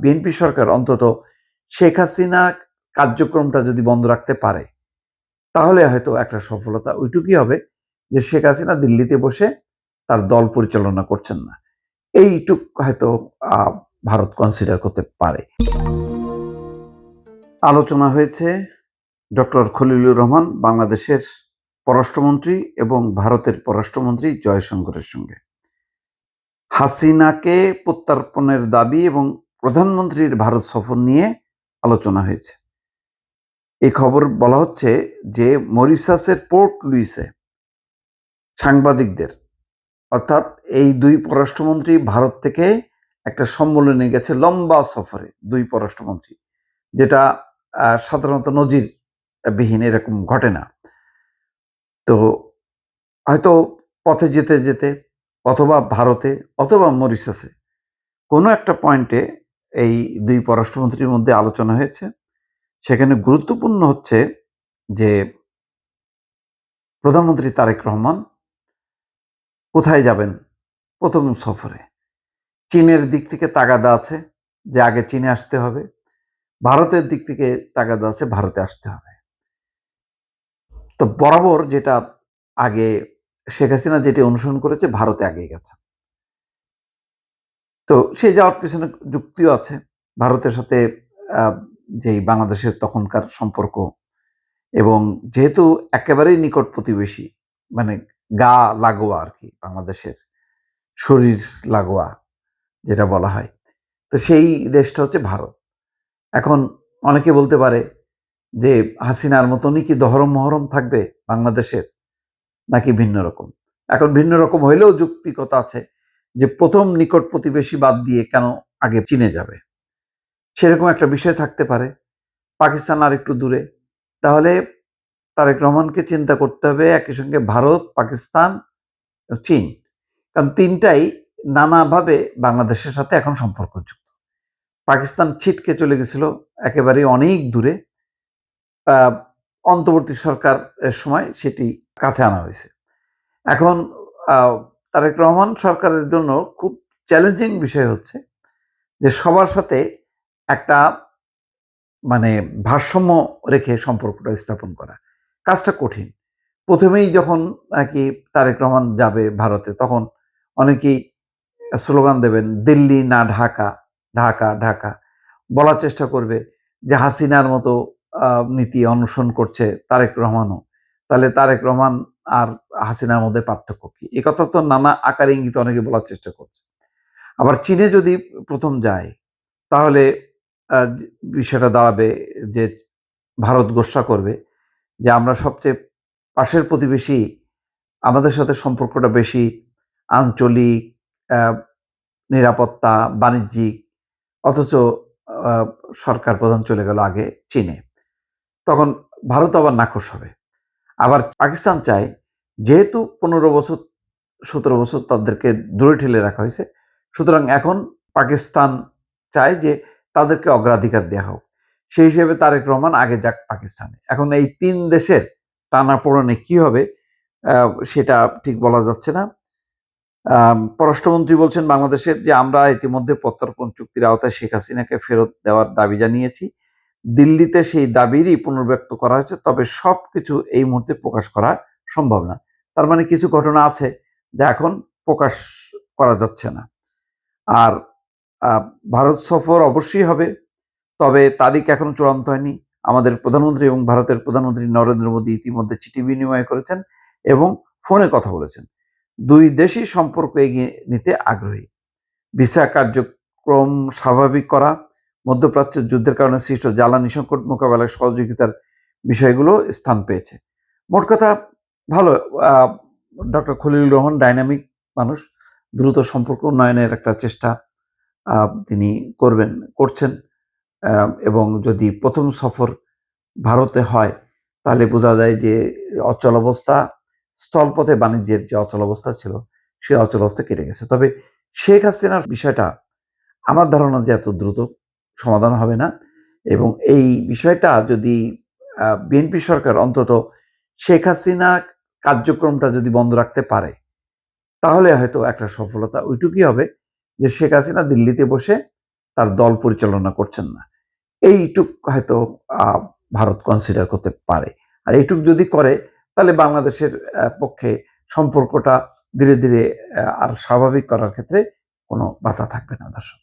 BNP সরকার অন্তত শেখ হাসিনা কার্যক্রমটা যদি বন্ধ রাখতে পারে, তাহলে হয়তো একটা সফলতা ওইটুকুই হবে যে শেখ হাসিনা দিল্লিতে বসে তার দল পরিচালনা করছেন না। এইটুক হয়তো ভারত কনসিডার করতে পারে। আলোচনা হয়েছে ডক্টর খলিলুর রহমান বাংলাদেশের পররাষ্ট্রমন্ত্রী এবং ভারতের পররাষ্ট্রমন্ত্রী জয়শঙ্করের সঙ্গে। হাসিনাকে প্রত্যর্পণের দাবি এবং প্রধানমন্ত্রীর ভারত সফর নিয়ে আলোচনা হয়েছে। এই খবর বলা হচ্ছে যে মরিশাসের পোর্ট লুইসে সাংবাদিকদের, অর্থাৎ এই দুই পররাষ্ট্রমন্ত্রী ভারত থেকে একটা সম্মেলনে গেছে লম্বা সফরে, দুই পররাষ্ট্রমন্ত্রী, যেটা সাধারণত নজিরবিহীন, এরকম ঘটে না। তো হয়তো পথে যেতে যেতে অথবা ভারতে অথবা মরিশাসে কোনো একটা পয়েন্টে এই দুই পররাষ্ট্রমন্ত্রীর মধ্যে আলোচনা হয়েছে। সেখানে গুরুত্বপূর্ণ হচ্ছে যে প্রধানমন্ত্রী তারেক রহমান কোথায় যাবেন প্রথম সফরে। চীনের দিক থেকে তাগাদা আছে যে আগে চীনে আসতে হবে, ভারতের দিক থেকে তাগাদা আছে ভারতে আসতে হবে। তো বরাবর যেটা আগে শেখ হাসিনা যেটি অনুসরণ করেছে, ভারতে আগে গেছে। তো সে যাওয়ার পিছনে যুক্তিও আছে। ভারতের সাথে যেই বাংলাদেশের তখনকার সম্পর্ক, এবং যেহেতু একেবারেই নিকট প্রতিবেশী, মানে গা লাগোয়া আর কি, বাংলাদেশের শরীর লাগোয়া যেটা বলা হয়, তো সেই দেশটা হচ্ছে ভারত। এখন অনেকে বলতে পারে যে হাসিনার মতনই কি দহরম মহরম থাকবে বাংলাদেশের, নাকি ভিন্ন রকম। এখন ভিন্ন রকম হইলেও যুক্তিকতা আছে যে প্রথম নিকট প্রতিবেশী বাদ দিয়ে কেন আগে চীনে যাবে, সেরকম একটা বিষয় থাকতে পারে। পাকিস্তান আর একটু দূরে, তাহলে তারেক রহমানকে চিন্তা করতে হবে একই সঙ্গে ভারত, পাকিস্তান, চীন, কারণ তিনটাই নানাভাবে বাংলাদেশের সাথে এখন সম্পর্কযুক্ত। পাকিস্তান ছিটকে চলে গেছিল একেবারে অনেক দূরে, অন্তর্বর্তী সরকারের সময় সেটি কাছে আনা হয়েছে। এখন তারেক রহমান সরকারের জন্য খুব চ্যালেঞ্জিং বিষয় হচ্ছে যে সবার সাথে একটা মানে ভারসাম্য রেখে সম্পর্কটা স্থাপন করা। কাজটা কঠিন। প্রথমেই যখন নাকি তারেক রহমান যাবে ভারতে, তখন অনেকেই স্লোগান দেবেন, দিল্লি না ঢাকা, ঢাকা ঢাকা। বলার চেষ্টা করবে যে হাসিনার মতো নীতি অনুসরণ করছে তারেক রহমানও। তাহলে তারেক রহমান আর হাসিনার মধ্যে পার্থক্য কি? এ কথা তো নানা আকারে ইঙ্গিতে অনেকে বলার চেষ্টা করছে। আবার চীনে যদি প্রথম যায়, তাহলে বিষয়টা দাঁড়াবে যে ভারত গোস্বা করবে যে আমরা সবচেয়ে পাশের প্রতিবেশী, আমাদের সাথে সম্পর্কটা বেশি আঞ্চলিক, নিরাপত্তা, বাণিজ্যিক, অথচ সরকার প্রধান চলে গেল আগে চীনে। তখন ভারত আবার নাখোশ হবে। আবার পাকিস্তান চায়, যেহেতু 15 বছর 17 বছর তাদেরকে দূরে ঠেলে রাখা হয়েছে, সুতরাং এখন পাকিস্তান চায় যে তাদেরকে অগ্রাধিকার দেওয়া হোক। সেই হিসেবে তারেক রহমান আগে যাক পাকিস্তানে। এখন এই 3 দেশের টানাপোড়েনে কি হবে সেটা ঠিক বলা যাচ্ছে না। পররাষ্ট্রমন্ত্রী বলছেন বাংলাদেশের যে আমরা ইতিমধ্যে প্রত্যর্পণ চুক্তির আওতায় শেখ হাসিনাকে ফেরত দেওয়ার দাবি জানিয়েছি। দিল্লিতে সেই দাবিরই পুনর্ব্যক্ত করা হয়েছে, তবে সবকিছু এই মুহূর্তে প্রকাশ করা সম্ভব না। তার মানে কিছু ঘটনা আছে যা এখন প্রকাশ করা যাচ্ছে না। আর ভারত সফর অবশ্যই হবে, তবে তারিখ এখনো চূড়ান্ত হয়নি। আমাদের প্রধানমন্ত্রী এবং ভারতের প্রধানমন্ত্রী নরেন্দ্র মোদী ইতিমধ্যে চিঠি বিনিময় করেছেন এবং ফোনে কথা বলেছেন। দুই দেশই সম্পর্ক এগিয়ে নিতে আগ্রহী। ভিসা কার্যক্রম স্বাভাবিক করা, মধ্যপ্রাচ্যের যুদ্ধের কারণে সৃষ্ট জ্বালানি সংকট মোকাবেলায় সহযোগিতার বিষয়গুলো স্থান পেয়েছে। মোট কথা ভালো। ডক্টর খলিলুর রহমান ডাইনামিক মানুষ, দ্রুত সম্পর্ক উন্নয়নের একটা চেষ্টা তিনি করছেন, এবং যদি প্রথম সফর ভারতে হয়, তাহলে বোঝা যায় যে অচলাবস্থা, স্থলপথে বাণিজ্যের যে অচলাবস্থা ছিল, সেই অচলাবস্থা কেটে গেছে। তবে শেখ হাসিনার বিষয়টা আমার ধারণা যে এত দ্রুত সমাধান হবে না, এবং এই বিষয়টা যদি বিএনপি সরকার অন্তত শেখ হাসিনা কার্যক্রমটা যদি বন্ধ রাখতে পারে, তাহলে হয়তো একটা সফলতা ওইটুকুই হবে যে শেখ হাসিনা দিল্লিতে বসে তার দল পরিচালনা করছেন না। এইটুক হয়তো ভারত কনসিডার করতে পারে। আর এইটুক যদি করে তাহলে বাংলাদেশের পক্ষে সম্পর্কটা ধীরে ধীরে আর স্বাভাবিক করার ক্ষেত্রে কোনো বাধা থাকবে না দর্শক।